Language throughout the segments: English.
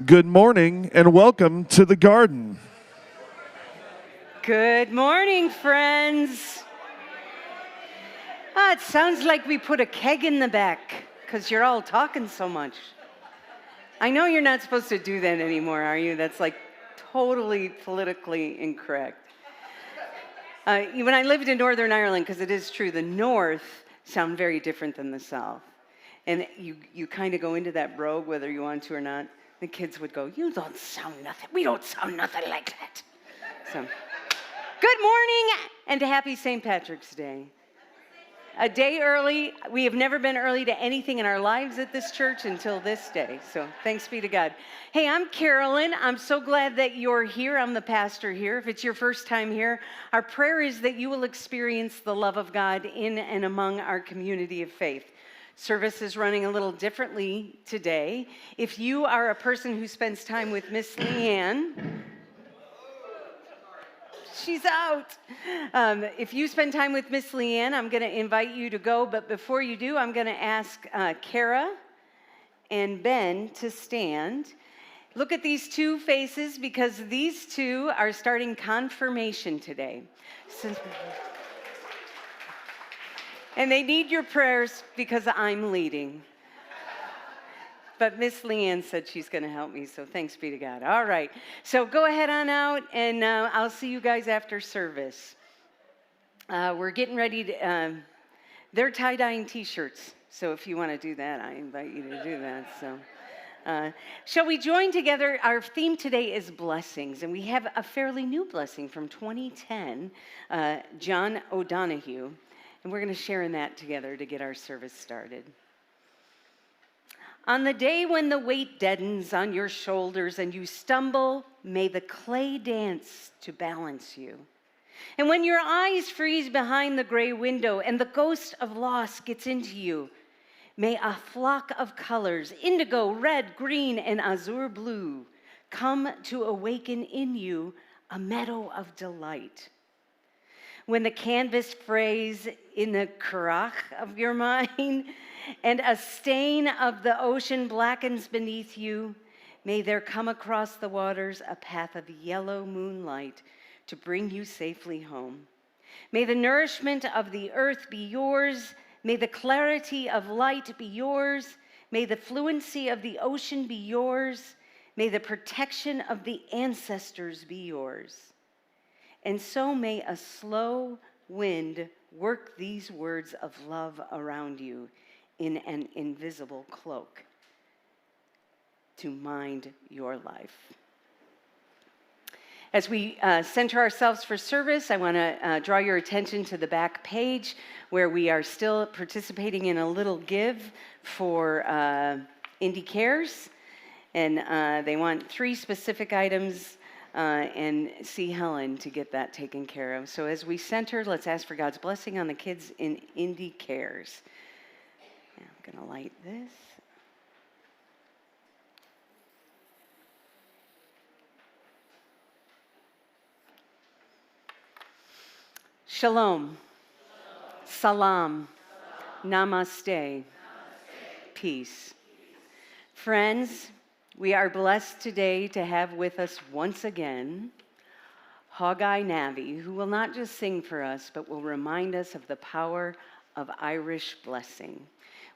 Good morning and welcome to the garden. Good morning, friends. It sounds like we put a keg in the back because you're all talking so much. I know you're not supposed to do that anymore, are you? That's like totally politically incorrect. When I lived in Northern Ireland, because it is true, the North sound very different than the South. And you kind of go into that brogue whether you want to or not. The kids would go, "You don't sound nothing. We don't sound nothing like that." So, good morning and happy St. Patrick's Day. A day early. We have never been early to anything in our lives at this church until this day. So thanks be to God. Hey, I'm Carolyn. I'm so glad that you're here. I'm the pastor here. If it's your first time here, our prayer is that you will experience the love of God in and among our community of faith. Service is running a little differently today. If you are a person who spends time with Miss Leanne, she's out. If you spend time with Miss Leanne, I'm going to invite you to go. But before you do, I'm going to ask Kara and Ben to stand. Look at these two faces because these two are starting confirmation today. And they need your prayers because I'm leading. But Miss Leanne said she's going to help me, so thanks be to God. All right, so go ahead on out, and I'll see you guys after service. We're getting ready to, they're tie-dyeing T-shirts, so if you want to do that, I invite you to do that. So, shall we join together? Our theme today is blessings, and we have a fairly new blessing from 2010, John O'Donohue, and we're going to share in that together to get our service started. On the day when the weight deadens on your shoulders and you stumble, may the clay dance to balance you. And when your eyes freeze behind the gray window and the ghost of loss gets into you, may a flock of colors, indigo, red, green, and azure blue, come to awaken in you a meadow of delight. When the canvas frays in the currach of your mind and a stain of the ocean blackens beneath you, may there come across the waters a path of yellow moonlight to bring you safely home. May the nourishment of the earth be yours. May the clarity of light be yours. May the fluency of the ocean be yours. May the protection of the ancestors be yours. And so may a slow wind work these words of love around you in an invisible cloak to mind your life. As we center ourselves for service, I want to draw your attention to the back page where we are still participating in a little give for Indie Cares. And they want 3 specific items and see Helen to get that taken care of. So as we center, let's ask for God's blessing on the kids in Indie Cares. I'm going to light this. Shalom. Salam. Namaste. Peace. Friends, we are blessed today to have with us once again Hogeye Navvy, who will not just sing for us, but will remind us of the power of Irish blessing.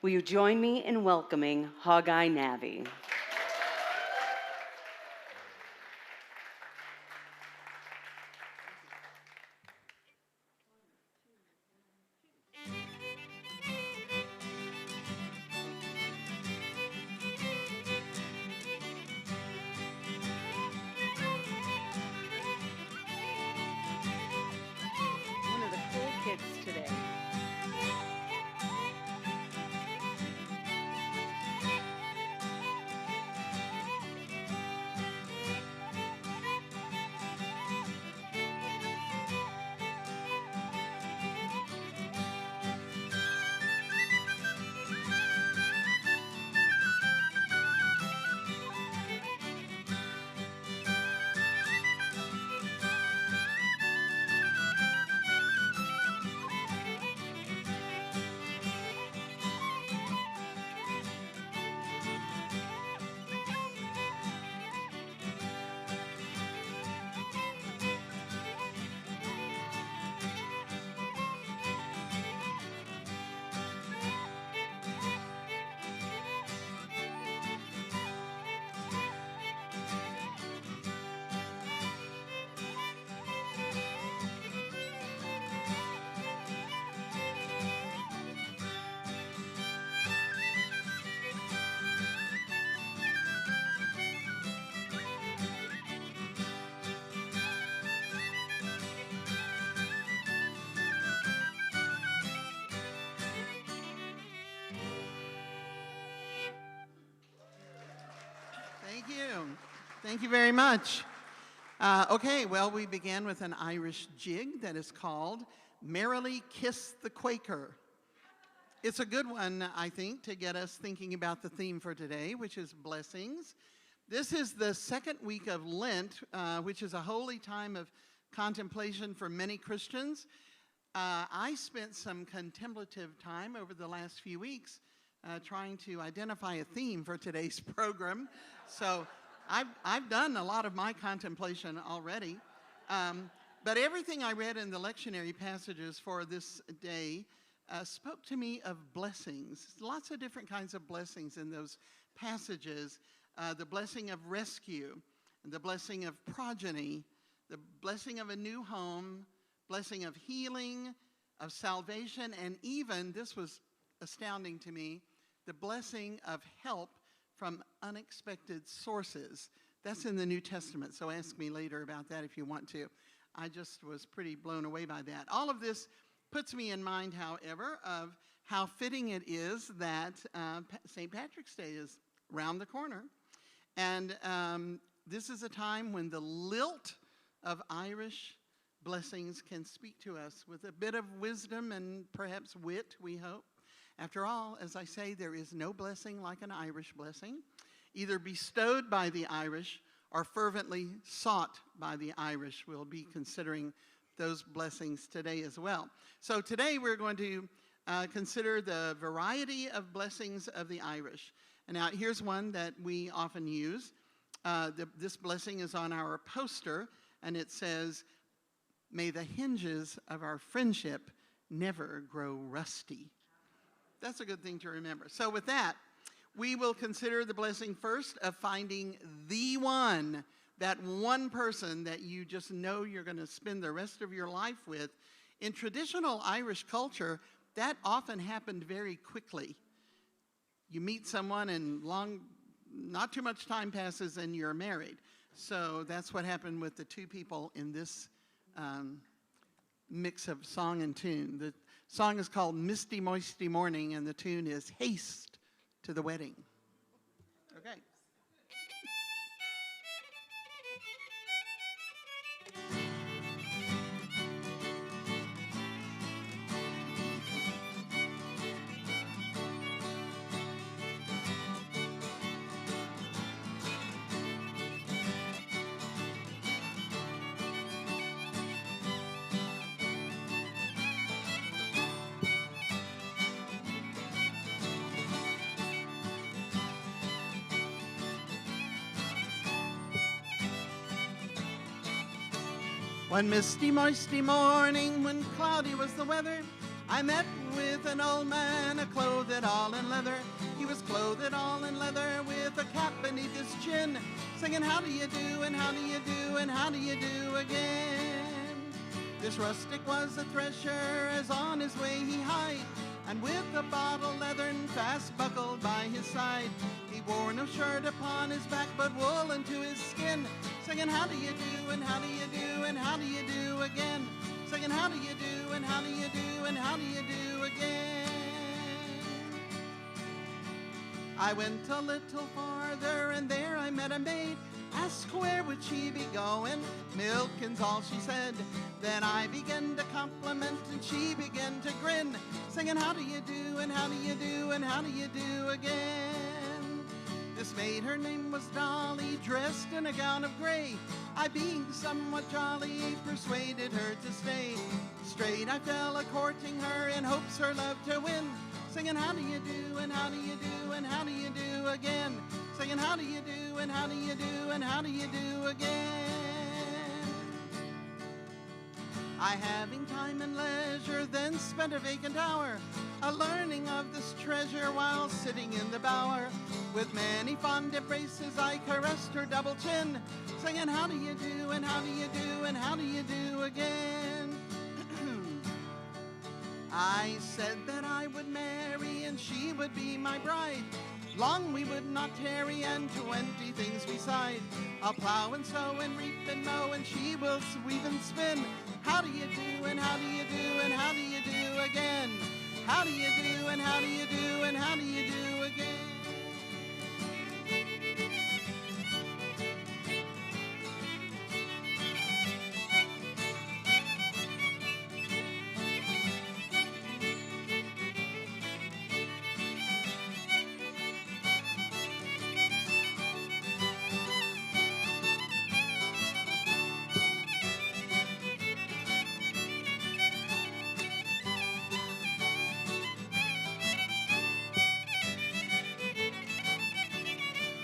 Will you join me in welcoming Hogeye Navvy? you. Thank you very much. Okay, well, we began with an Irish jig that is called Merrily Kiss the Quaker. It's a good one, I think, to get us thinking about the theme for today, which is blessings. This is the second week of Lent, which is a holy time of contemplation for many Christians. I spent some contemplative time over the last few weeks trying to identify a theme for today's program. So I've done a lot of my contemplation already. But everything I read in the lectionary passages for this day spoke to me of blessings. Lots of different kinds of blessings in those passages. The blessing of rescue, the blessing of progeny, the blessing of a new home, blessing of healing, of salvation, and even, this was astounding to me, the blessing of help from unexpected sources. That's in the New Testament, so ask me later about that if you want to. I just was pretty blown away by that. All of this puts me in mind, however, of how fitting it is that St. Patrick's Day is around the corner. And this is a time when the lilt of Irish blessings can speak to us with a bit of wisdom and perhaps wit, we hope. After all, as I say, there is no blessing like an Irish blessing, either bestowed by the Irish or fervently sought by the Irish. We'll be considering those blessings today as well. So today we're going to consider the variety of blessings of the Irish. And now here's one that we often use. This blessing is on our poster, and it says, "May the hinges of our friendship never grow rusty." That's a good thing to remember. So with that, we will consider the blessing first of finding the one, that one person that you just know you're going to spend the rest of your life with. In traditional Irish culture, that often happened very quickly. You meet someone and not too much time passes and you're married. So that's what happened with the two people in this mix of song and tune. The song is called Misty, Moisty Morning, and the tune is Haste to the Wedding. Okay. One misty, moisty morning, when cloudy was the weather, I met with an old man, clothed all in leather. He was clothed all in leather, with a cap beneath his chin, singing, "How do you do, and how do you do, and how do you do again?" This rustic was a thresher, as on his way he hied, and with a bottle leathern fast buckled by his side. He wore no shirt upon his back, but wool into his skin, singing, "How do you do, and how do you do, and how do you do again?" Singing, "How do you do, and how do you do, and how do you do again?" I went a little farther, and there I met a maid. Asked where would she be going, milking's all she said. Then I began to compliment, and she began to grin, singing, "How do you do, and how do you do, and how do you do again?" This maid, her name was Dolly, dressed in a gown of gray. I, being somewhat jolly, persuaded her to stay. Straight I fell a-courting her, in hopes her love to win, singing, "How do you do, and how do you do, and how do you do again?" Singing, "How do you do, and how do you do, and how do you do again?" I, having time and leisure, then spent a vacant hour a-learning of this treasure, while sitting in the bower. With many fond embraces I caressed her double chin, singing, "How do you do, and how do you do, and how do you do again?" I said that I would marry, and she would be my bride. Long we would not tarry, and 20 things beside. I'll plow and sow and reap and mow, and she will weave and spin. How do you do, and how do you do, and how do you do again? How do you do, and how do you do, and how do you do again?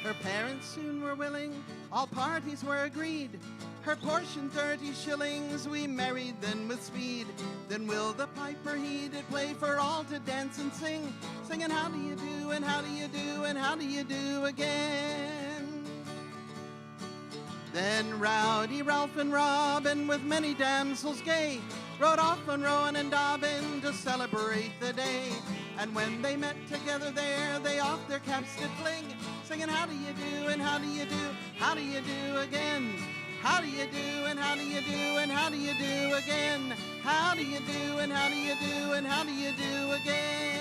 Her parents soon were willing, all parties were agreed. Her portion 30 shillings, we married then with speed. Then Will the piper he did play for all to dance and sing, singing how do you do, and how do you do, and how do you do again. Then rowdy Ralph and Robin with many damsels gay rode off on Rowan and Dobbin to celebrate the day. And when they met together there, they off their caps did fling, singing how do you do, and how do you do, how do you do again. How do you do, and how do you do, and how do you do again. How do you do, and how do you do, and how do you do again.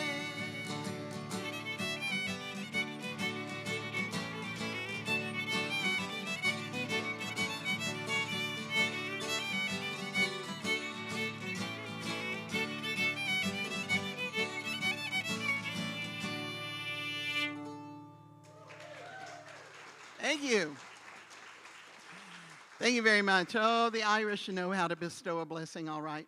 Thank you. Thank you very much. Oh, the Irish know how to bestow a blessing, all right.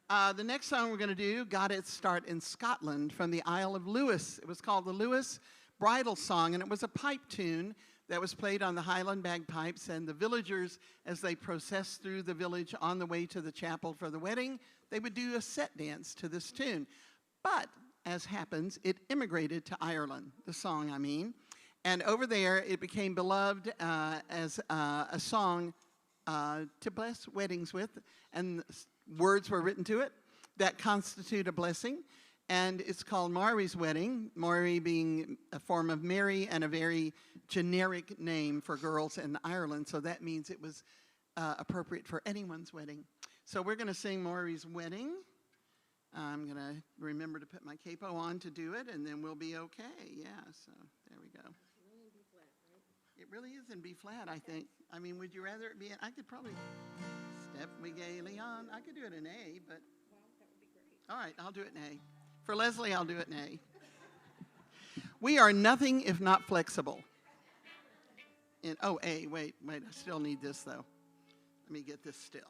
The next song we're going to do got its start in Scotland from the Isle of Lewis. It was called the Lewis Bridal Song, and it was a pipe tune that was played on the Highland bagpipes, and the villagers, as they processed through the village on the way to the chapel for the wedding, they would do a set dance to this tune. But, as happens, it immigrated to Ireland, the song I mean. And over there, it became beloved as a song to bless weddings with, and words were written to it that constitute a blessing. And it's called Mary's Wedding, Mary being a form of Mary and a very generic name for girls in Ireland. So that means it was appropriate for anyone's wedding. So we're going to sing Mary's Wedding. I'm going to remember to put my capo on to do it, and then we'll be okay. Yeah, so there we go. It really is in B flat, I think. I mean, would you rather it be in, I could probably step we gaily on. I could do it in A, but. Well, that would be great. All right, I'll do it in A. For Leslie, I'll do it in A. We are nothing if not flexible. In, oh, A, wait, I still need this though. Let me get this still,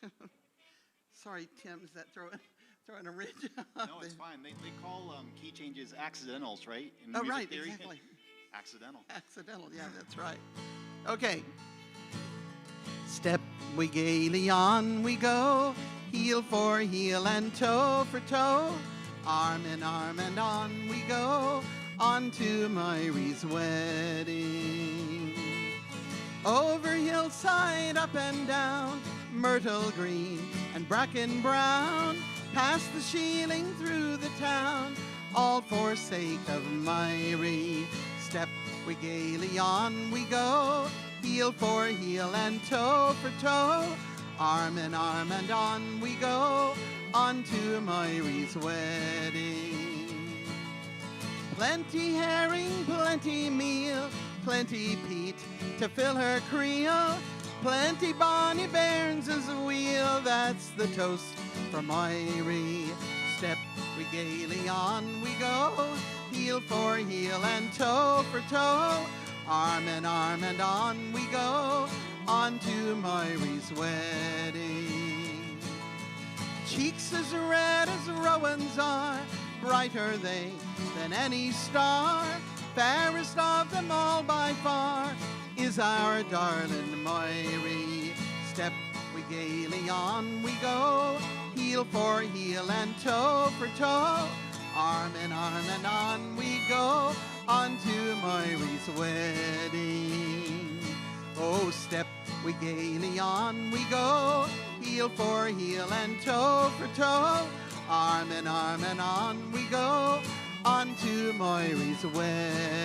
yeah. Sorry, Tim, is that throwing a ridge? No, it's fine. They call key changes accidentals, right? In oh, music right, theory. exactly. Accidental. Accidental, yeah, that's right. Okay. Step we gaily on we go, heel for heel and toe for toe, arm in arm and on we go, on to Mary's wedding. Over hillside, up and down, myrtle green and bracken brown, past the shieling through the town, all for sake of Mary. Step we gaily on we go, heel for heel and toe for toe, arm in arm and on we go, on to Mary's wedding. Plenty herring, plenty meal, plenty peat to fill her creel, plenty bonny bairns as a wheel, that's the toast for Mary. Step we gaily on we go, heel for heel and toe for toe, arm in arm and on we go, on to Mary's wedding. Cheeks as red as Rowan's are, brighter they than any star, fairest of them all by far is our darling Mary. Step we gaily on we go, heel for heel and toe for toe, arm in arm and on we go, on to Mary's wedding. Oh, step we gaily on we go, heel for heel and toe for toe, arm in arm and on we go, on to Mary's wedding.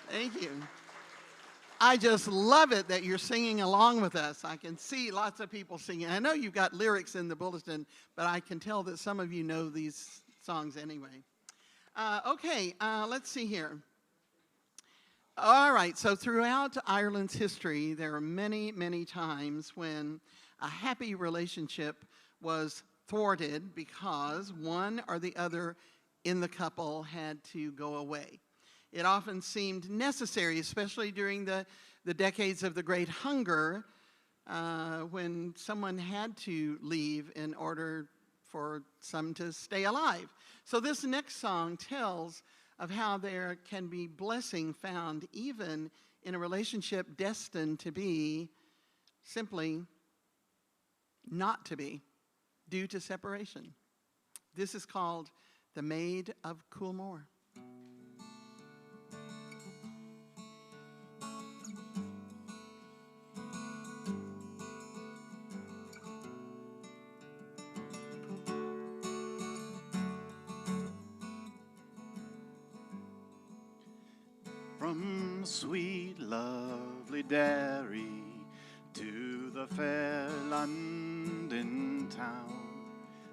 Thank you. I just love it that you're singing along with us. I can see lots of people singing. I know you've got lyrics in the bulletin, but I can tell that some of you know these songs anyway. Let's see here. All right, so throughout Ireland's history, there are many, many times when a happy relationship was thwarted because one or the other in the couple had to go away. It often seemed necessary, especially during the decades of the Great Hunger, when someone had to leave in order for some to stay alive. So this next song tells of how there can be blessing found even in a relationship destined to be simply not to be due to separation. This is called The Maid of Coolmore. From sweet, lovely Derry to the fair London town,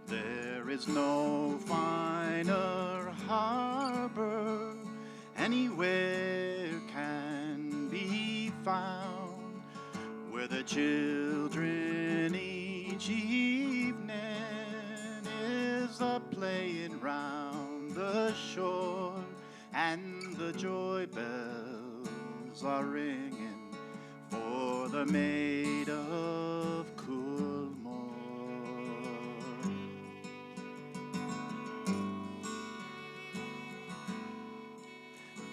there is no finer harbor anywhere can be found, where the children each evening is a playing round the shore, and the joy bells are ringing for the Maid of Coolmore.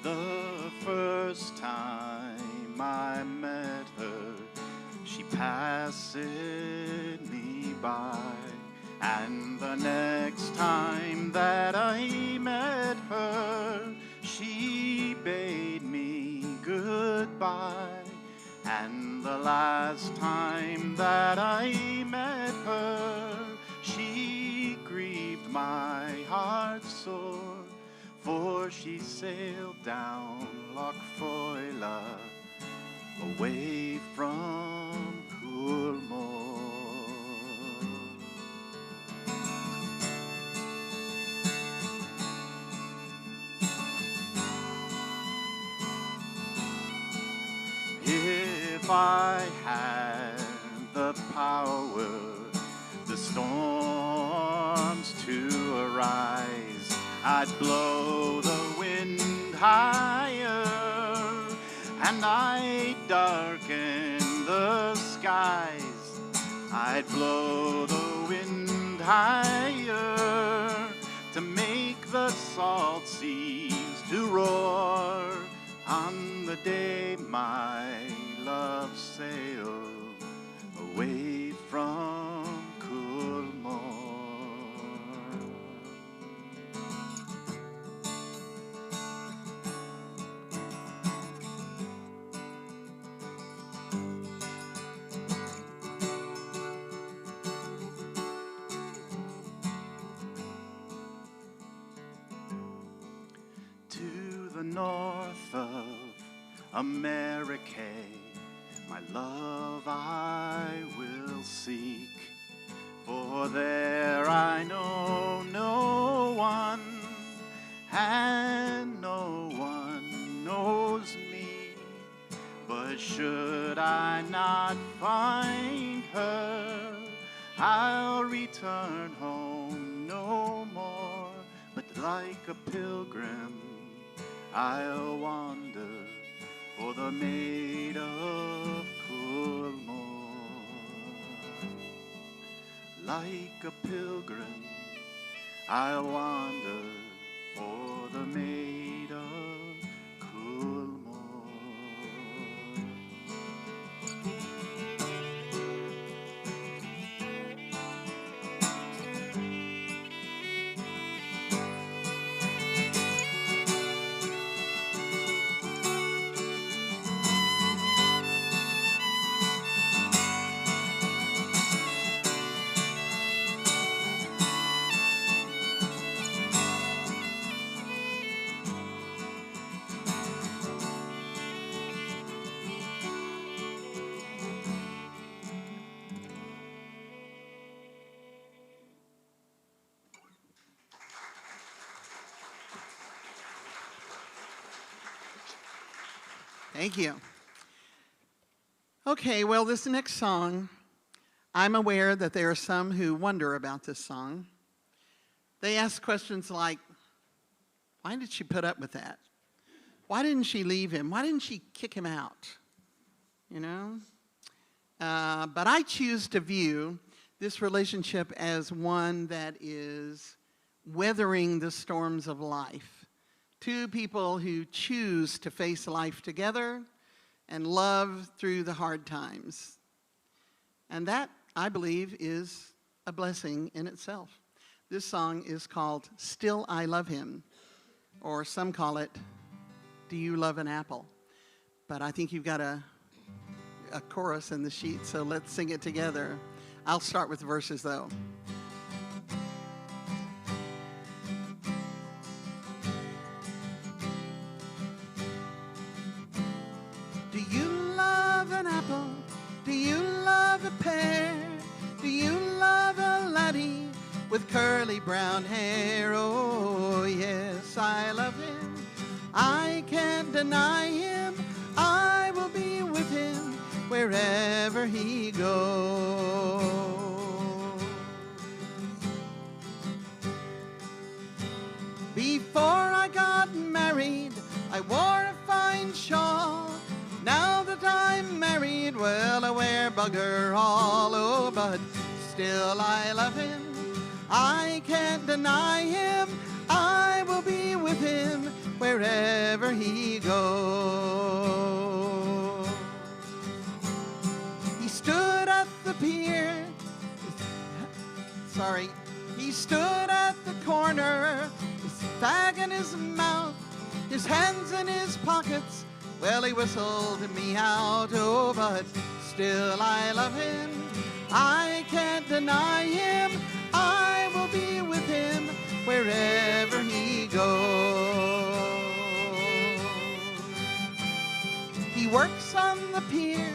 The first time I met her, she passed me by, and the next time that I met her, she bade me goodbye, and the last time that I met her, she grieved my heart sore, for she sailed down Loch Foyle away from Coolmore. If I had the power, the storms to arise, I'd blow the wind higher, and I'd darken the skies. I'd blow the wind higher to make the salt seas to roar on the day my love sailed away from Coolmore. To the north of America, my love I will seek, for there I know no one, and no one knows me. But should I not find her, I'll return home no more, but like a pilgrim I'll wander for the Maid of Coolmore. Like a pilgrim, I'll wander for the Maid of Coolmore. Thank you. Okay, well, this next song, I'm aware that there are some who wonder about this song. They ask questions like, why did she put up with that? Why didn't she leave him? Why didn't she kick him out? You know? But I choose to view this relationship as one that is weathering the storms of life. Two people who choose to face life together and love through the hard times. And that, I believe, is a blessing in itself. This song is called Still I Love Him, or some call it, Do You Love an Apple? But I think you've got a chorus in the sheet, so let's sing it together. I'll start with the verses, though. Do you love an apple? Do you love a pear? Do you love a laddie with curly brown hair? Oh, yes, I love him. I can't deny him. I will be with him wherever he goes. Before I got married, I wore a fine shawl. Now that I'm married, well, I wear bugger all. Oh, but still I love him. I can't deny him. I will be with him wherever he goes. He stood at the pier. He stood at the corner, his fag in his mouth, his hands in his pockets. Well, he whistled me out, oh, but still I love him. I can't deny him. I will be with him wherever he goes. He works on the pier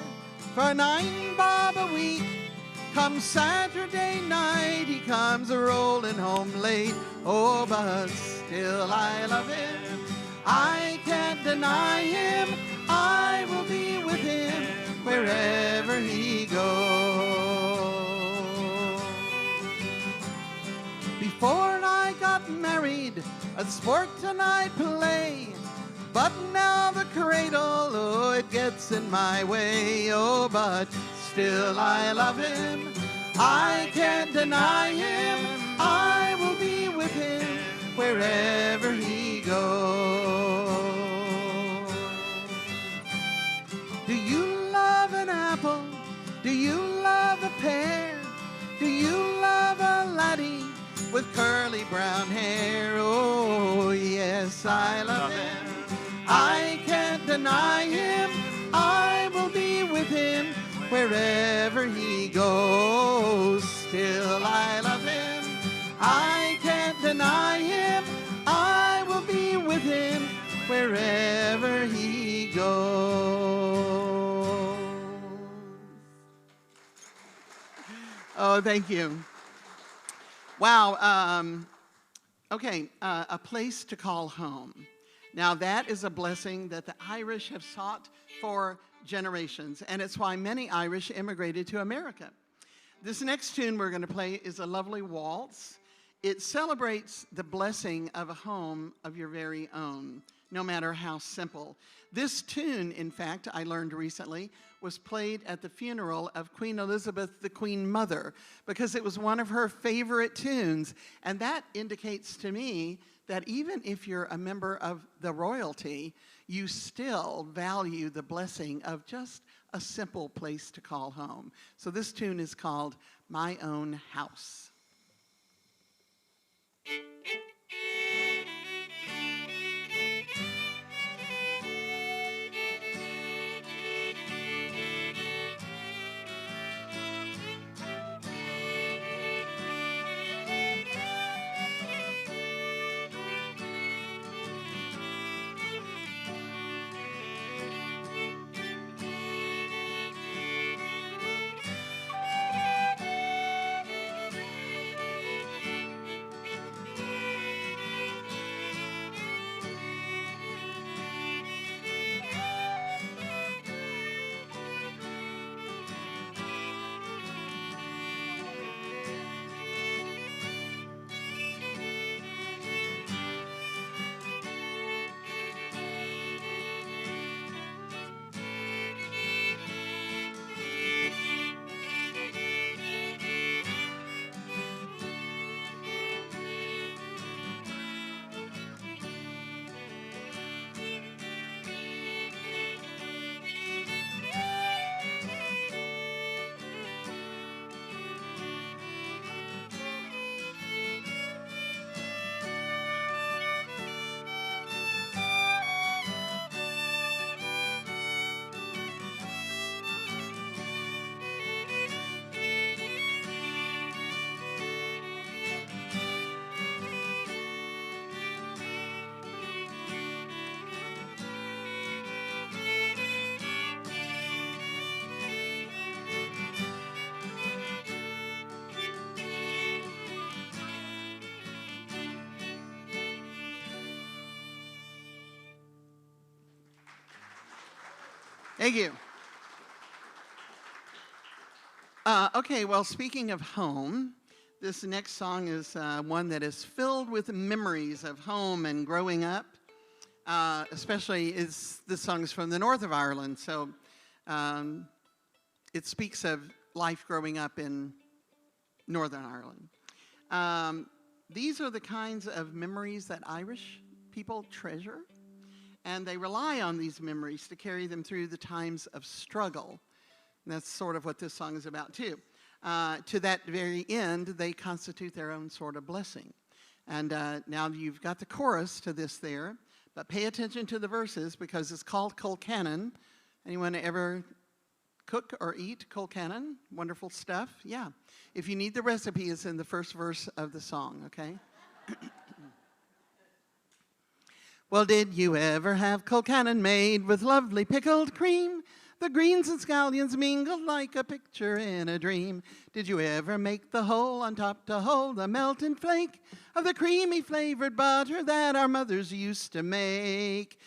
for 9 bob a week. Come Saturday night, he comes rolling home late. Oh, but still I love him. I can't deny him. I will be with him wherever he goes. Before I got married, a sport and I play. But now the cradle, oh, it gets in my way. Oh, but still I love him. I can't deny him. I will be with him wherever he goes. Do you love an apple? Do you love a pear? Do you love a laddie with curly brown hair? Oh, yes, I love him. I can't deny him. I will be with him wherever he goes. Still I love him. I can't deny him. I will be with him wherever he goes. Oh, thank you. Wow. Okay, a place to call home. Now that is a blessing that the Irish have sought for generations, and it's why many Irish immigrated to America. This next tune we're going to play is a lovely waltz. It celebrates the blessing of a home of your very own, no matter how simple. This tune, in fact, I learned recently, was played at the funeral of Queen Elizabeth, the Queen Mother, because it was one of her favorite tunes. And that indicates to me that even if you're a member of the royalty, you still value the blessing of just a simple place to call home. So this tune is called My Own House. Thank you. Okay, well, speaking of home, this next song is one that is filled with memories of home and growing up. Especially this song is from the north of Ireland, so it speaks of life growing up in Northern Ireland. These are the kinds of memories that Irish people treasure, and they rely on these memories to carry them through the times of struggle. And that's sort of what this song is about, too. To that very end, they constitute their own sort of blessing. And now you've got the chorus to this there, but pay attention to the verses because it's called Colcannon. Anyone ever cook or eat colcannon? Wonderful stuff. Yeah. If you need the recipe, it's in the first verse of the song, okay? Well, did you ever have colcannon made with lovely pickled cream? The greens and scallions mingled like a picture in a dream. Did you ever make the hole on top to hold the melted flake of the creamy flavored butter that our mothers used to make?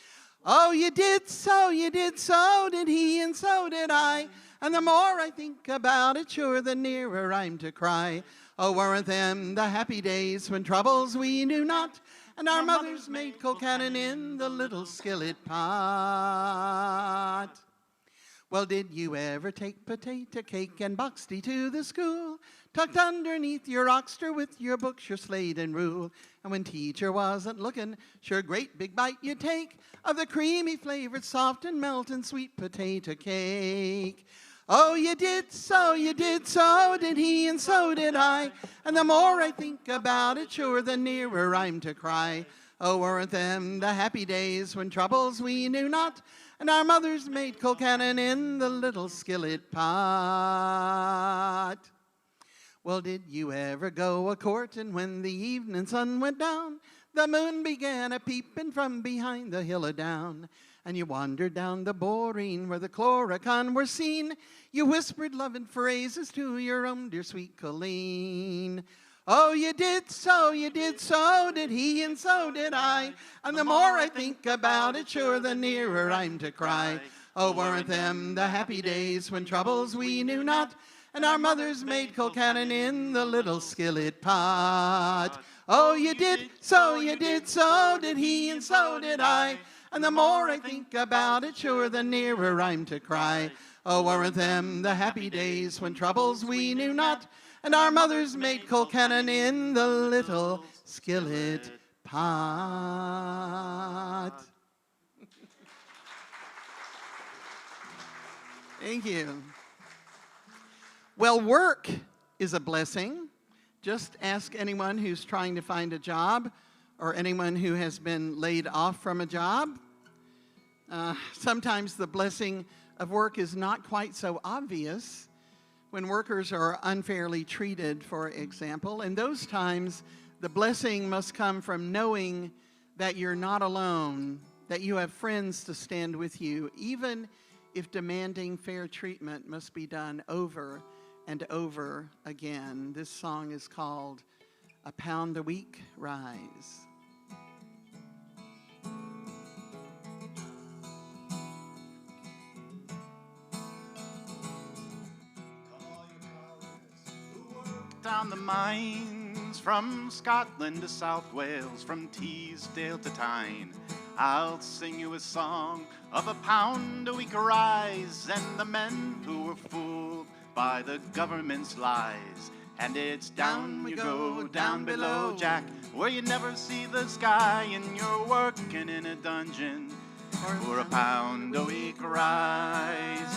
Oh, you did so did he, and so did I. And the more I think about it, sure, the nearer I'm to cry. Oh, weren't them the happy days when troubles we knew not, and our mothers made colcannon in the little skillet pot. Well, did you ever take potato cake and boxty to the school, tucked underneath your oxter with your books, your slate and rule? And when teacher wasn't looking, sure great big bite you'd take of the creamy flavored, soft and melting sweet potato cake. Oh, you did so did he, and so did I. And the more I think about it, sure, the nearer I'm to cry. Oh, weren't them the happy days when troubles we knew not, and our mothers made colcannon in the little skillet pot. Well, did you ever go a-courtin' when the evening sun went down? The moon began a-peepin' from behind the hill a-down, and you wandered down the bodhran where the chloricon were seen. You whispered loving phrases to your own dear sweet Colleen. Oh, you did so did he, and so did I. And the more I think about it, sure, the nearer I'm to cry. Oh, weren't them the happy days when troubles we knew not, and our mothers made colcannon in the little skillet pot. Oh, you did so did he, and so did I. And the more I think about it, sure, the nearer I'm to cry. Oh, weren't them the happy days when troubles we knew not, and our mothers made colcannon in the little skillet pot. Thank you. Well, work is a blessing. Just ask anyone who's trying to find a job or anyone who has been laid off from a job. Sometimes the blessing of work is not quite so obvious. When workers are unfairly treated, for example, in those times, the blessing must come from knowing that you're not alone, that you have friends to stand with you, even if demanding fair treatment must be done over and over again. This song is called "A Pound a Week Rise." Down the mines, from Scotland to South Wales, from Teesdale to Tyne, I'll sing you a song of a pound a week rise, and the men who were fooled by the government's lies. And it's down we go, down below, Jack, where you never see the sky, and you're working in a dungeon for a pound a week rise.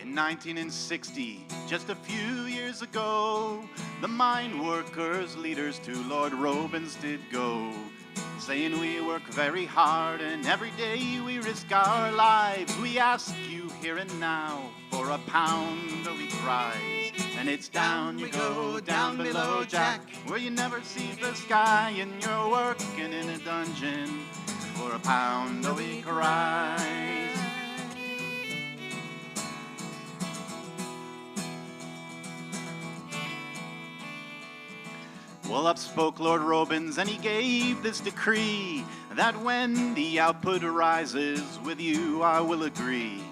In 1960, just a few years ago, the mine workers' leaders to Lord Robins did go, saying we work very hard and every day we risk our lives. We ask you here and now for a pound a week rise. And it's down you go, down below, Jack, where you never see the sky, and you're working in a dungeon for a pound a week rise. Well, up spoke Lord Robins, and he gave this decree, that when the output rises, with you I will agree,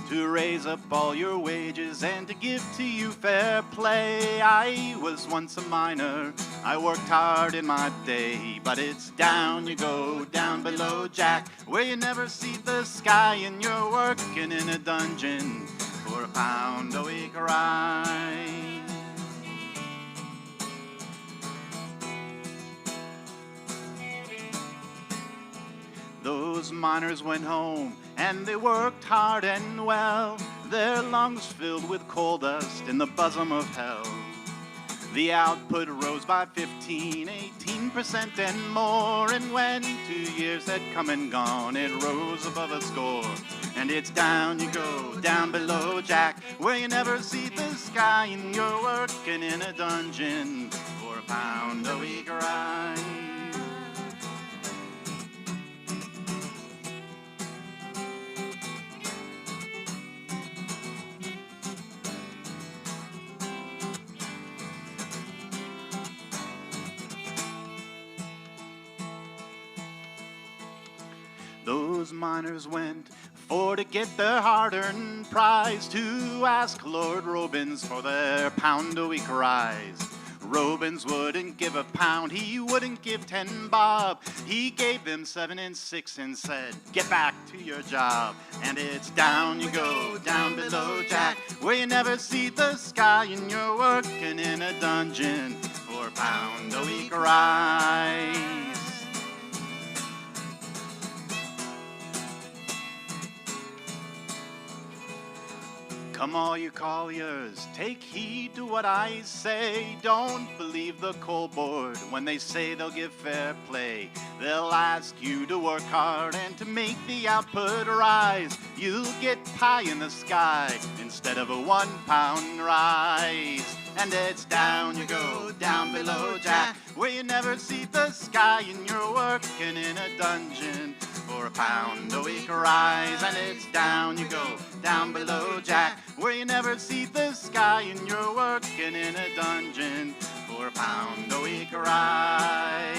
to raise up all your wages and to give to you fair play. I was once a miner, I worked hard in my day, but it's down you go, down below Jack, where you never see the sky and you're working in a dungeon for £1 a week rise. Those miners went home and they worked hard and well, their lungs filled with coal dust in the bosom of hell. The output rose by 15, 18% and more, and when 2 years had come and gone, it rose above a score. And it's down you go, down below Jack, where you never see the sky and you're working in a dungeon for £1 a week rise. Those miners went for to get their hard-earned prize, to ask Lord Robins for their £1 a week rise. Robins wouldn't give £1, he wouldn't give 10 bob. He gave them 7 and 6 and said, get back to your job. And it's down you go, down below Jack, where you never see the sky and you're working in a dungeon for £1 a week rise. Come all you colliers, take heed to what I say. Don't believe the coal board when they say they'll give fair play. They'll ask you to work hard and to make the output rise. You'll get pie in the sky instead of a £1 rise. And it's down you go, down below Jack, where you never see the sky and you're working in a dungeon for £1 a week rise. And it's down you go, down below Jack, where you never see the sky and you're working in a dungeon for £1 a week rise.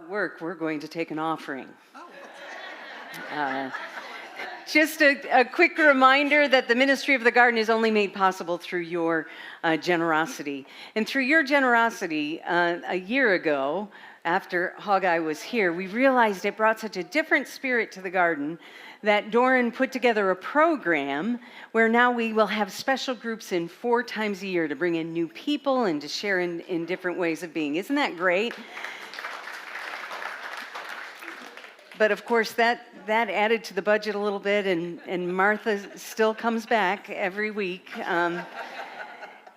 Work, we're going to take an offering. Just a quick reminder that the ministry of the garden is only made possible through your generosity. And through your generosity, a year ago, after Hogeye was here, we realized it brought such a different spirit to the garden that Doran put together a program where now we will have special groups in 4 times a year to bring in new people and to share in different ways of being. Isn't that great? But of course, that added to the budget a little bit, and Martha still comes back every week.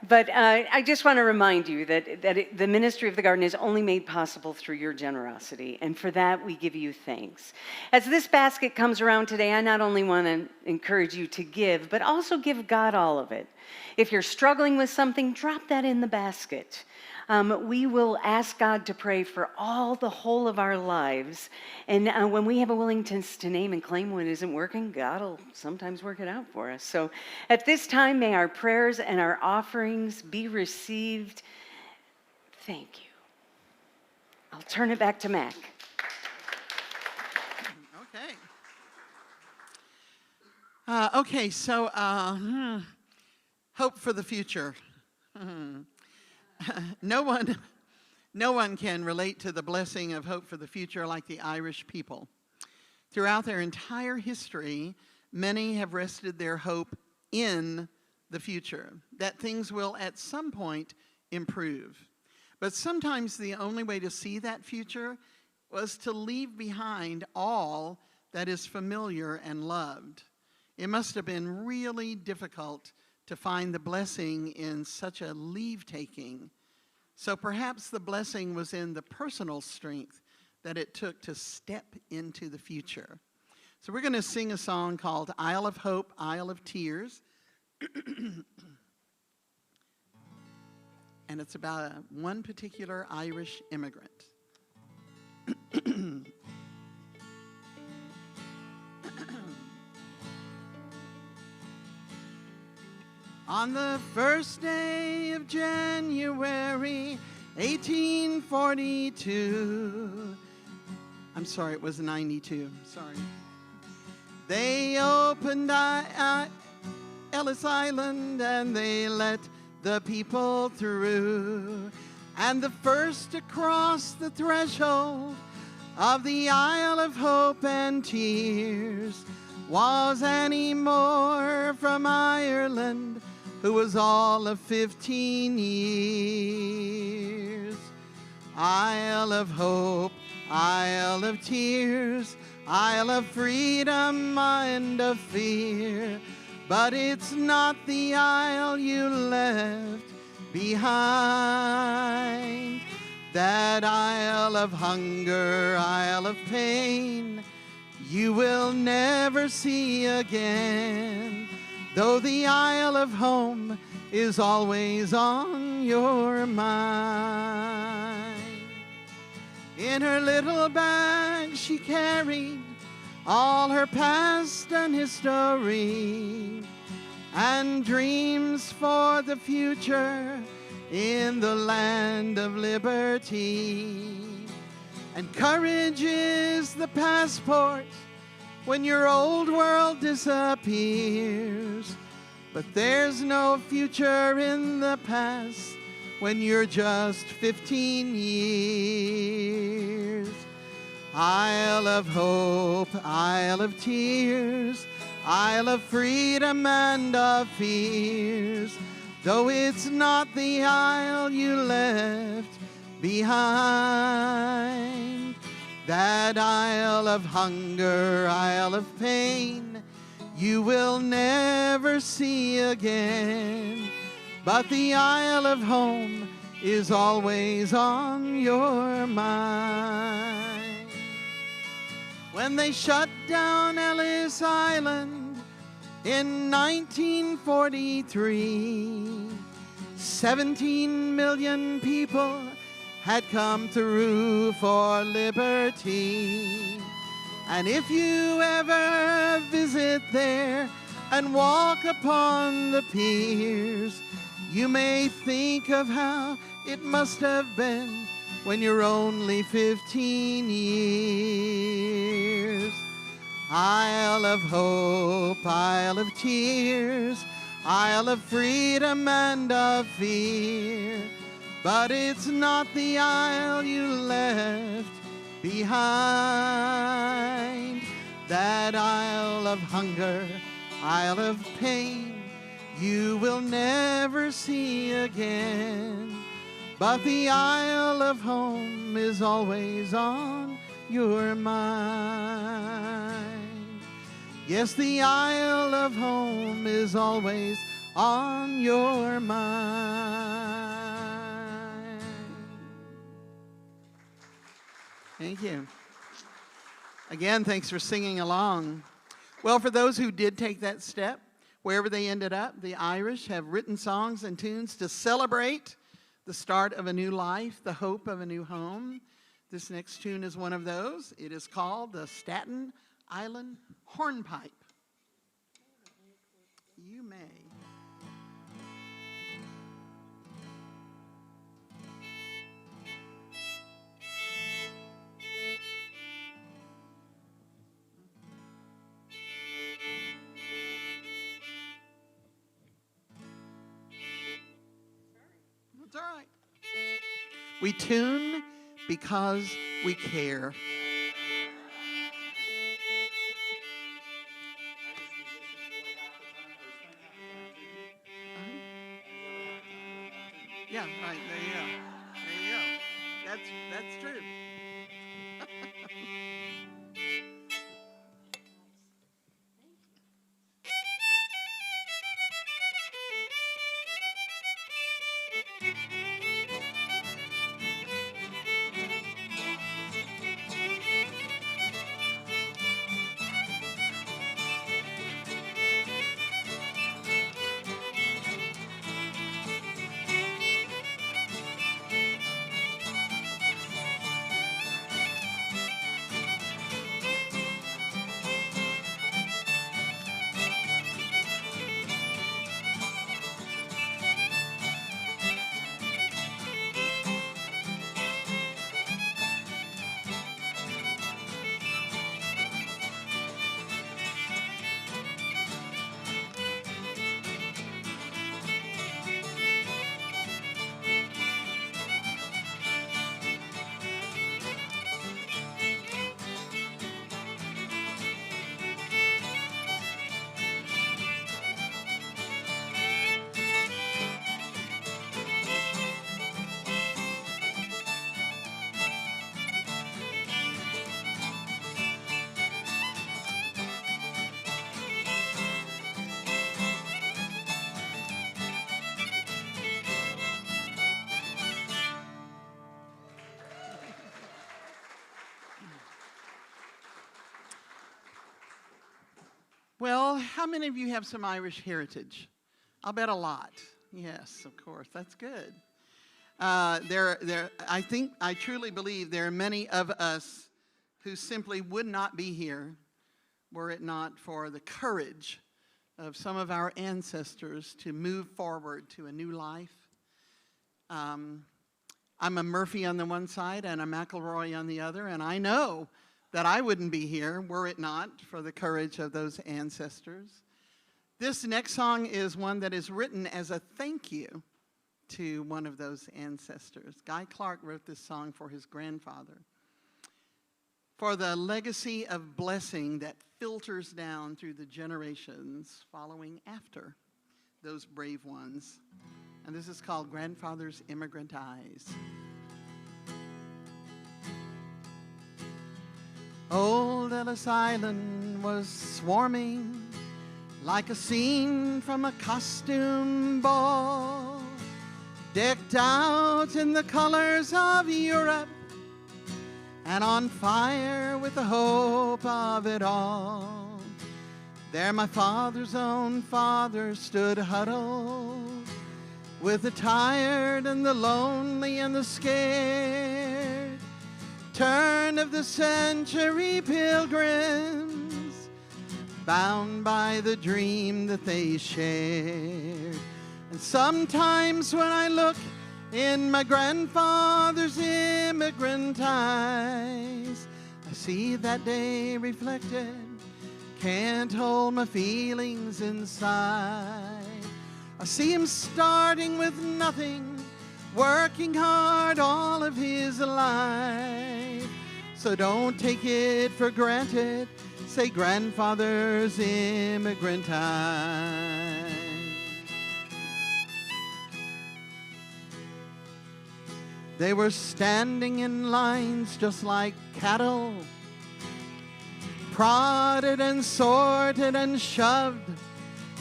But I just want to remind you that the ministry of the garden is only made possible through your generosity, and for that we give you thanks. As this basket comes around today, I not only want to encourage you to give, but also give God all of it. If you're struggling with something, drop that in the basket. We will ask God to pray for the whole of our lives. And when we have a willingness to name and claim what isn't working, God will sometimes work it out for us. So at this time, may our prayers and our offerings be received. Thank you. I'll turn it back to Mac. Okay, so hope for the future. No one can relate to the blessing of hope for the future like the Irish people. Throughout their entire history, many have rested their hope in the future, that things will at some point improve. But sometimes the only way to see that future was to leave behind all that is familiar and loved. It must have been really difficult to find the blessing in such a leave-taking. So perhaps the blessing was in the personal strength that it took to step into the future. So we're going to sing a song called Isle of Hope, Isle of Tears. and it's about one particular Irish immigrant. On the first day of January, 1842. I'm sorry, it was 92. Sorry. They opened Ellis Island and they let the people through. And the first to cross the threshold of the Isle of Hope and Tears was Annie Moore from Ireland, who was all of 15 years. Isle of Hope, Isle of Tears, Isle of freedom and of fear, but it's not the isle you left behind. That isle of hunger, isle of pain, you will never see again, though the Isle of Home is always on your mind. In her little bag she carried all her past and history, and dreams for the future in the land of liberty. And courage is the passport when your old world disappears, but there's no future in the past when you're just 15 years. Isle of Hope, Isle of Tears, Isle of freedom and of fears, though it's not the isle you left behind. That isle of hunger, isle of pain, you will never see again, but the Isle of Home is always on your mind. When they shut down Ellis Island in 1943, 17 million people had come through for liberty. And if you ever visit there and walk upon the piers, you may think of how it must have been when you're only 15 years. Isle of Hope, Isle of Tears, Isle of freedom and of fear, but it's not the isle you left behind. That isle of hunger, isle of pain, you will never see again, but the Isle of Home is always on your mind. Yes, the Isle of Home is always on your mind. Thank you. Again, thanks for singing along. Well, for those who did take that step, wherever they ended up, the Irish have written songs and tunes to celebrate the start of a new life, the hope of a new home. This next tune is one of those. It is called the Staten Island Hornpipe. You may. It's all right. We tune because we care. Yeah, right, there you go. There you go. That's true. Well, how many of you have some Irish heritage? I'll bet a lot. Yes, of course. That's good. I truly believe there are many of us who simply would not be here were it not for the courage of some of our ancestors to move forward to a new life. I'm a Murphy on the one side and a McElroy on the other, and I know that I wouldn't be here were it not for the courage of those ancestors. This next song is one that is written as a thank you to one of those ancestors. Guy Clark wrote this song for his grandfather, for the legacy of blessing that filters down through the generations following after those brave ones. And this is called Grandfather's Immigrant Eyes. Old Ellis Island was swarming like a scene from a costume ball, decked out in the colors of Europe and on fire with the hope of it all. There my father's own father stood huddled with the tired and the lonely and the scared, turn of the century pilgrims, bound by the dream that they shared. And sometimes when I look in my grandfather's immigrant eyes, I see that day reflected, can't hold my feelings inside. I see him starting with nothing, working hard all of his life. So don't take it for granted, say grandfather's immigrant eyes. They were standing in lines just like cattle, prodded and sorted and shoved,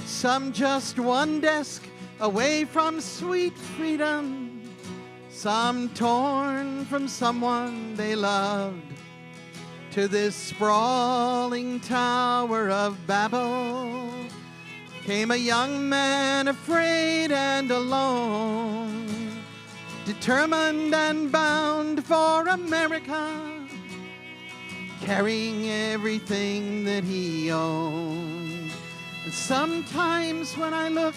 some just one desk away from sweet freedom, some torn from someone they loved, to this sprawling tower of Babel came a young man afraid and alone, determined and bound for America, carrying everything that he owned. And sometimes when I look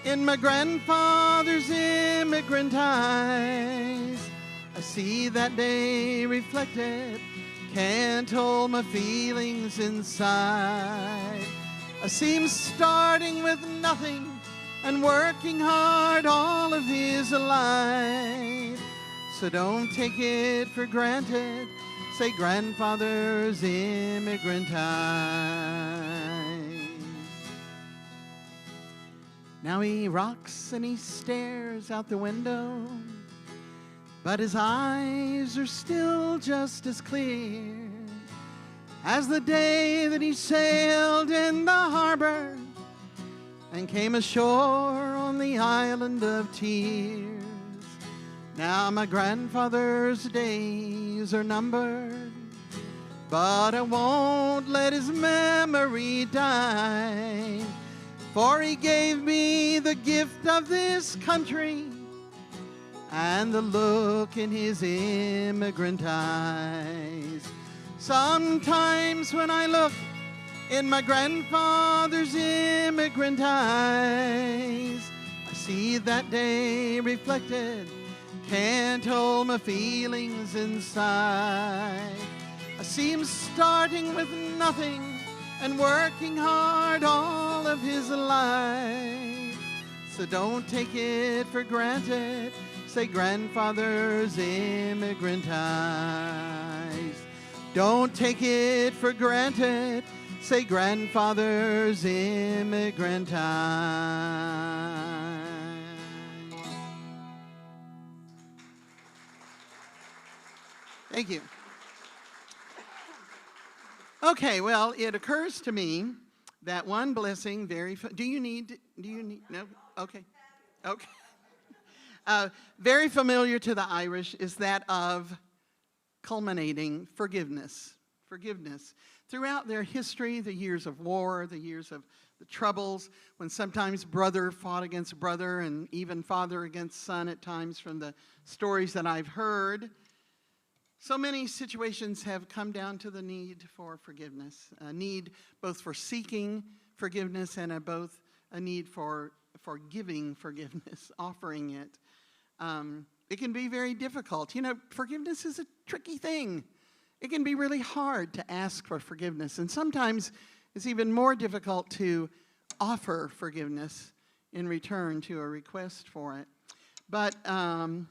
in my grandfather's immigrant eyes, I see that day reflected, can't hold my feelings inside. I see him starting with nothing and working hard all of his life. So don't take it for granted, say grandfather's immigrant eyes. Now he rocks and he stares out the window, but his eyes are still just as clear as the day that he sailed in the harbor and came ashore on the island of tears. Now my grandfather's days are numbered, but I won't let his memory die, for he gave me the gift of this country and the look in his immigrant eyes. Sometimes when I look in my grandfather's immigrant eyes, I see that day reflected, can't hold my feelings inside. I see him starting with nothing and working hard all of his life. So don't take it for granted, say grandfather's immigrant eyes. Don't take it for granted, say grandfather's immigrant eyes. Thank you. Okay, well, it occurs to me that one blessing do you need, no? Okay, okay. Very familiar to the Irish is that of culminating forgiveness. Forgiveness. throughout their history, the years of war, the years of the troubles, when sometimes brother fought against brother and even father against son at times from the stories that I've heard, so many situations have come down to the need for forgiveness, a need both for seeking forgiveness and both a need for giving forgiveness, offering it. It can be very difficult. You know, forgiveness is a tricky thing. It can be really hard to ask for forgiveness, and sometimes it's even more difficult to offer forgiveness in return to a request for it. But I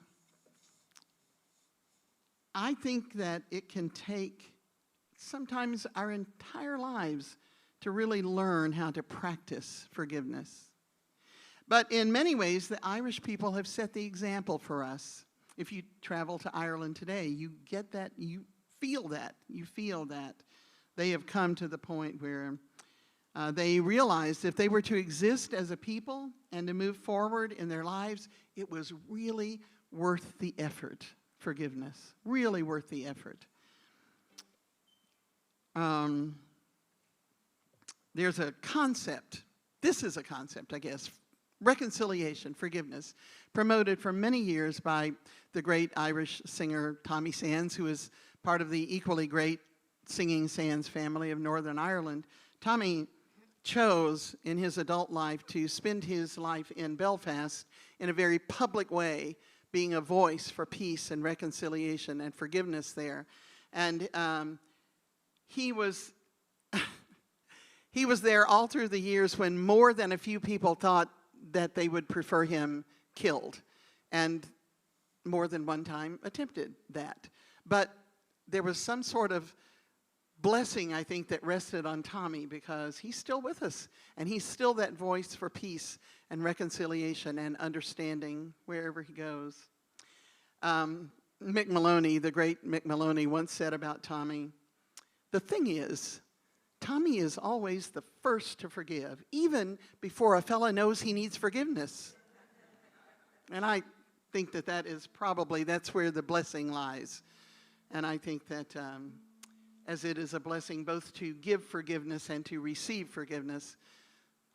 think that it can take sometimes our entire lives to really learn how to practice forgiveness. But in many ways, the Irish people have set the example for us. If you travel to Ireland today, you get that, you feel that. They have come to the point where they realized if they were to exist as a people and to move forward in their lives, it was really worth the effort, forgiveness, really worth the effort. There's a concept, this is a concept, I guess, reconciliation, forgiveness, promoted for many years by the great Irish singer Tommy Sands, who is part of the equally great singing Sands family of Northern Ireland. Tommy chose in his adult life to spend his life in Belfast in a very public way, being a voice for peace and reconciliation and forgiveness there. And he was he was there all through the years when more than a few people thought that they would prefer him killed, and more than one time attempted that. But there was some sort of blessing, I think, that rested on Tommy, because he's still with us, and he's still that voice for peace and reconciliation and understanding wherever he goes. Mick Maloney, the great Mick Maloney, once said about Tommy, "The thing is, Tommy is always the first to forgive, even before a fella knows he needs forgiveness." And I think that that's where the blessing lies. And I think that as it is a blessing both to give forgiveness and to receive forgiveness,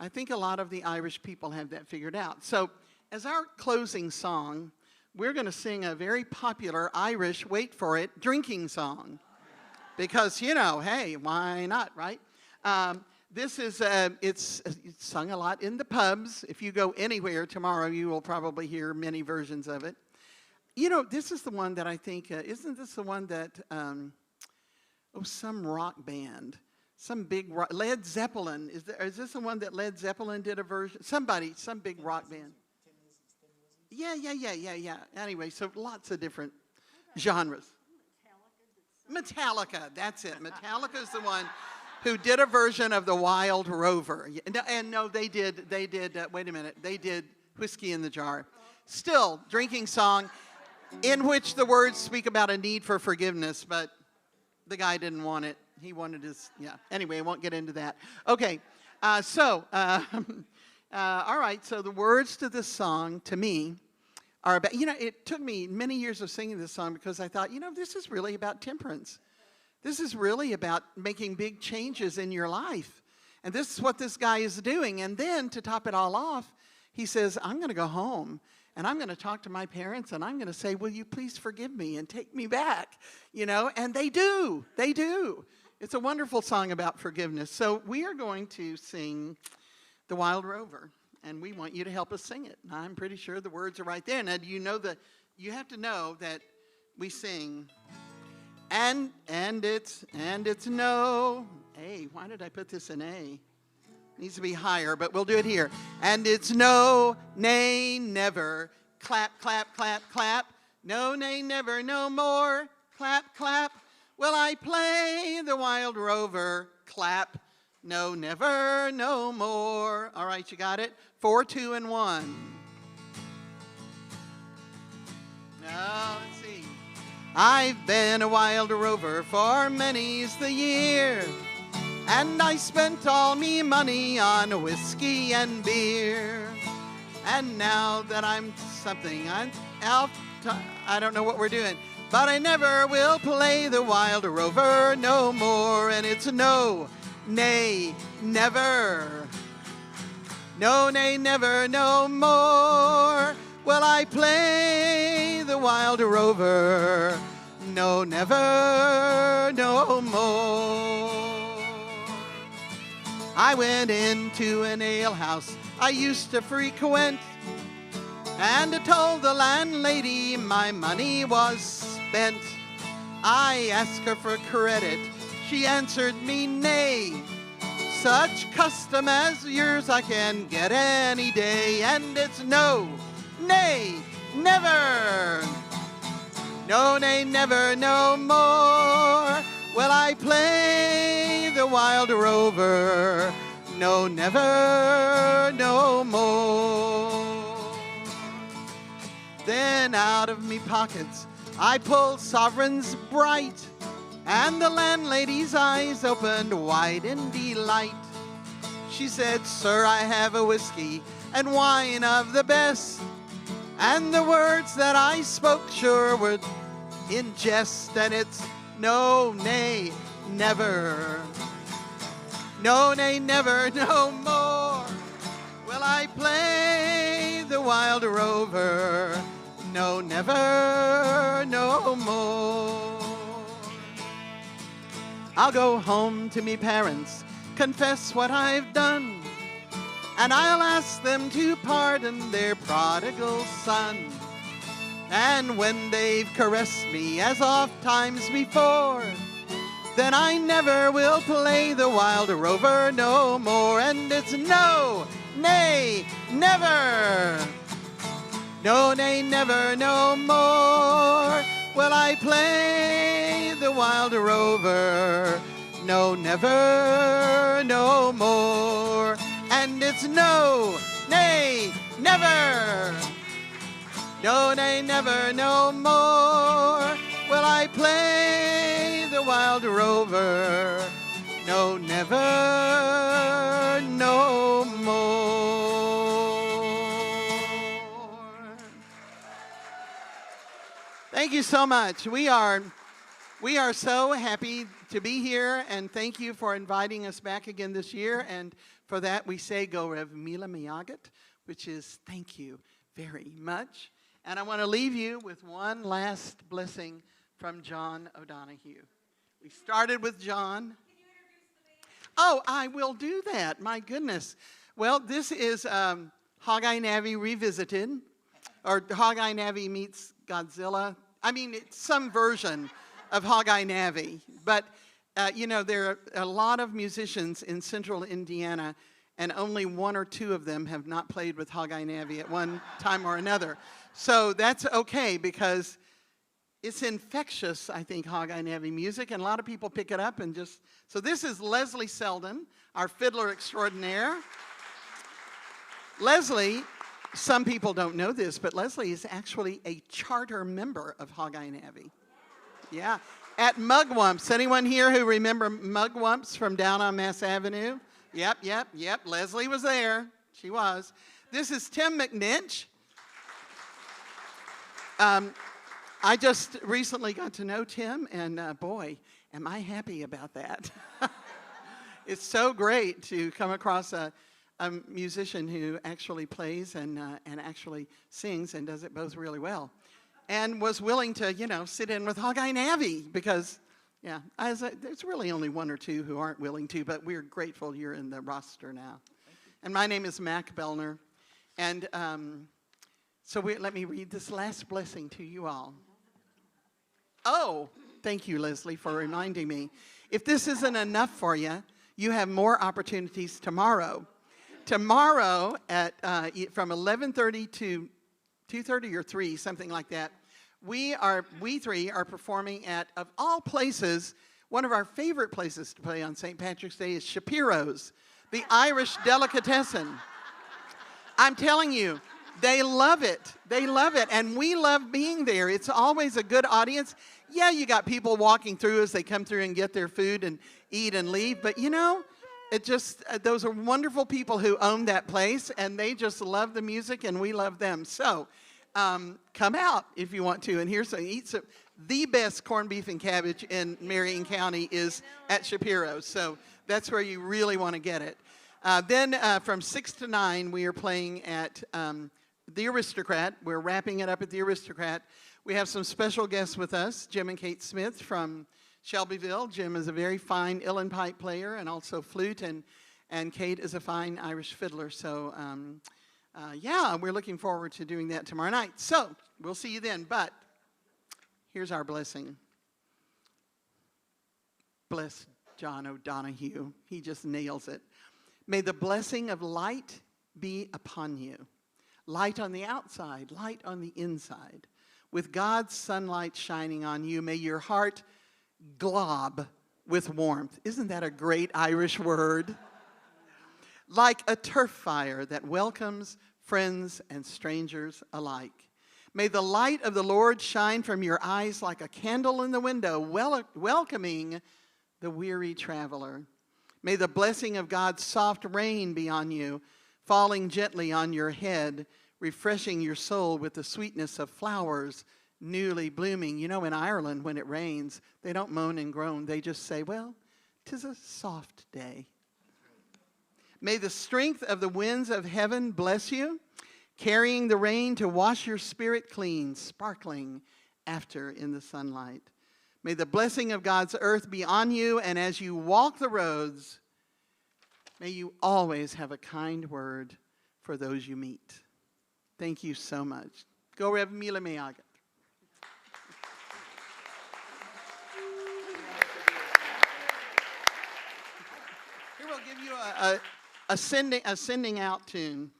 I think a lot of the Irish people have that figured out. So as our closing song, we're going to sing a very popular Irish, wait for it, drinking song. Because, you know, hey, why not, right? This is, it's sung a lot in the pubs. If you go anywhere tomorrow, you will probably hear many versions of it. You know, this is the one that I think, isn't this the one that, some rock band, some big rock, Led Zeppelin, is this the one that Led Zeppelin did a version? Some big rock band. Yeah. Anyway, so lots of different genres. Metallica, that's it. Metallica is the one who did a version of the Wild Rover. And no, they did, wait a minute, they did Whiskey in the Jar. Still, drinking song in which the words speak about a need for forgiveness, but the guy didn't want it. He wanted his, Anyway, I won't get into that. Okay, all right, so the words to this song, to me, are about, it took me many years of singing this song because I thought, this is really about temperance. This is really about making big changes in your life. And this is what this guy is doing. And then to top it all off, he says, I'm going to go home and I'm going to talk to my parents and I'm going to say, will you please forgive me and take me back? And they do. It's a wonderful song about forgiveness. So we are going to sing The Wild Rover. And we want you to help us sing it. I'm pretty sure the words are right there. Now, you have to know that we sing, and it's no. A, why did I put this in A? It needs to be higher, but we'll do it here. And it's no, nay, never. Clap, clap, clap, clap. No, nay, never, no more. Clap, clap. Will I play the Wild Rover? Clap. No, never, no more. All right, you got it? 4, 2, and 1. Now, let's see. I've been a wild rover for many's the year, and I spent all me money on whiskey and beer. And now that I'm something, I don't know what we're doing. but I never will play the wild rover no more. And it's no, nay, never. No, nay, never, no more will I play the wild rover. No, never, no more. I went into an alehouse I used to frequent, and I told the landlady my money was spent. I asked her for credit. She answered me, nay. Such custom as yours I can get any day. And it's no, nay, never. No, nay, never, no more will I play the wild rover. No, never, no more. Then out of me pockets I pulled sovereigns bright, and the landlady's eyes opened wide in delight. She said, sir, I have a whiskey and wine of the best, and the words that I spoke sure were in jest. And it's no, nay, never. No, nay, never, no more will I play the wild rover. No, never, no more. I'll go home to me parents, confess what I've done, and I'll ask them to pardon their prodigal son. And when they've caressed me as oft times before, then I never will play the wild rover no more. And it's no, nay, never. No, nay, never, no more will I play the wild rover. No, never, no more. And it's no, nay, never. No, nay, never, no more will I play the wild rover. No, never, no more. Thank you so much. We are so happy to be here, and thank you for inviting us back again this year. And for that, we say go Rev Mila Miyagat, which is thank you very much. And I want to leave you with one last blessing from John O'Donohue. We started with John. Can you introduce the band? Oh, I will do that. My goodness. Well, this is Hogeye Navvy Revisited, or Hogeye Navvy meets Godzilla. I mean, it's some version of Hogeye Navvy. But, you know, there are a lot of musicians in central Indiana, and only one or two of them have not played with Hogeye Navvy at one time or another. So that's okay, because it's infectious, I think, Hogeye Navvy music, and a lot of people pick it up and just... So this is Leslie Selden, our fiddler extraordinaire. Leslie, some people don't know this, but Leslie is actually a charter member of Hogeye Navvy. Yeah. At Mugwumps. Anyone here who remember Mugwumps from down on Mass Avenue? Yep. Leslie was there. She was. This is Tim McNinch. I just recently got to know Tim, and boy, am I happy about that. It's so great to come across a musician who actually plays and actually sings and does it both really well. And was willing to, you know, sit in with Hogeye Navvy because, yeah, there's really only one or two who aren't willing to, but we're grateful you're in the roster now. And my name is Mac Bellner. And so let me read this last blessing to you all. Oh, thank you, Leslie, for reminding me. If this isn't enough for you, you have more opportunities tomorrow. Tomorrow at from 11:30 to 2:30 or 3, something like that, we three are performing at, of all places, one of our favorite places to play on St. Patrick's Day is Shapiro's, the Irish delicatessen. I'm telling you, they love it. They love it, and we love being there. It's always a good audience. Yeah, you got people walking through as they come through and get their food and eat and leave, but you know, it just, those are wonderful people who own that place, and they just love the music, and we love them. So come out if you want to, and eat some. the best corned beef and cabbage in Marion County is at Shapiro's. So that's where you really want to get it. Then from 6 to 9, we are playing at the Aristocrat. We're wrapping it up at the Aristocrat. We have some special guests with us, Jim and Kate Smith from Shelbyville. Jim is a very fine uilleann pipe player and also flute, and Kate is a fine Irish fiddler. So, yeah, we're looking forward to doing that tomorrow night. So, we'll see you then. But here's our blessing. Bless John O'Donohue. He just nails it. May the blessing of light be upon you. Light on the outside, light on the inside. With God's sunlight shining on you, may your heart glob with warmth. Isn't that a great Irish word? Like a turf fire that welcomes friends and strangers alike. May the light of the Lord shine from your eyes like a candle in the window, welcoming the weary traveler. May the blessing of God's soft rain be on you, falling gently on your head, refreshing your soul with the sweetness of flowers newly blooming. You know, in Ireland, when it rains, they don't moan and groan. They just say, well, 'tis a soft day. May the strength of the winds of heaven bless you, carrying the rain to wash your spirit clean, sparkling after in the sunlight. May the blessing of God's earth be on you, and as you walk the roads, may you always have a kind word for those you meet. Thank you so much. Go Rev Mila Meagat. Here we'll give you a sending out tune.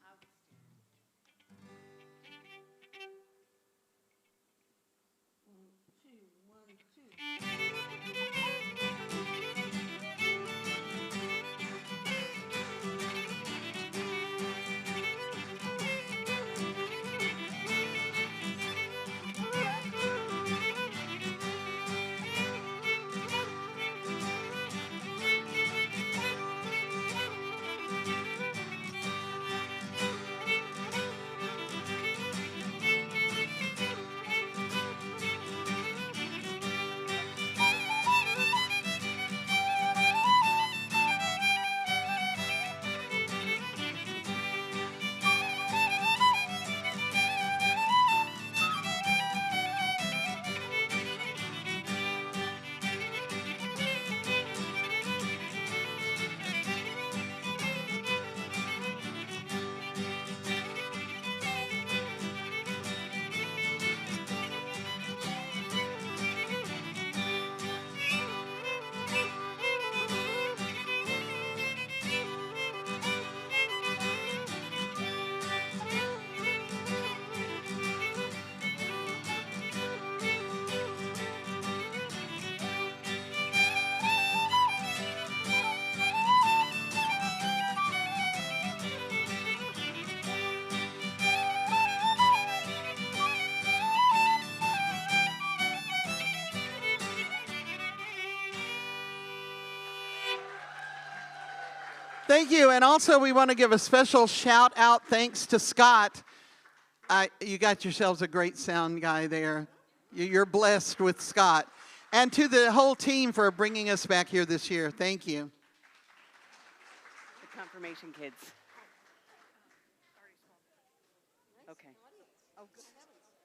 Thank you. And also we want to give a special shout out thanks to Scott. You got yourselves a great sound guy there. You're blessed with Scott. And to the whole team for bringing us back here this year. Thank you. The confirmation kids. Okay. Oh, good heavens.